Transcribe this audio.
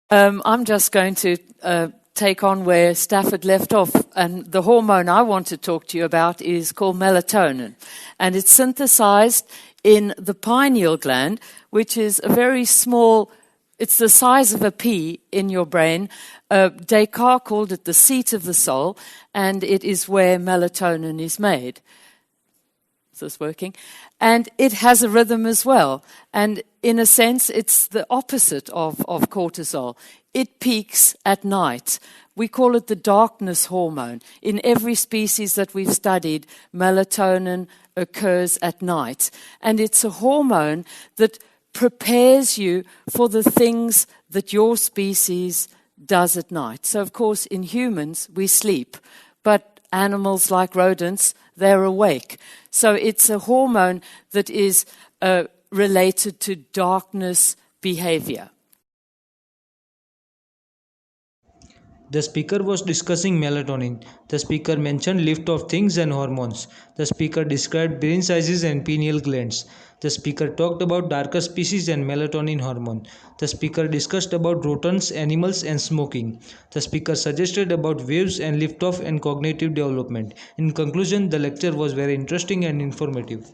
I'm just going to take on where Stafford left off. And the hormone I want to talk to you about is called melatonin. And it's synthesized in the pineal gland, which is a very small, it's the size of a pea in your brain. Descartes called it the seat of the soul, and it is where melatonin is made. Is this working? And it has a rhythm as well. And in a sense, it's the opposite of cortisol. It peaks at night. We call it the darkness hormone. In every species that we've studied, melatonin occurs at night. And it's a hormone that prepares you for the things that your species does at night. So, of course, in humans, we sleep. But animals like rodents, they're awake. So it's a hormone that is related to darkness behavior. The speaker was discussing melatonin. The speaker mentioned lift of things and hormones. The speaker described brain sizes and pineal glands. The speaker talked about darker species and melatonin hormone. The speaker discussed about rodents, animals and smoking. The speaker suggested about waves and lift off and cognitive development. In conclusion, the lecture was very interesting and informative.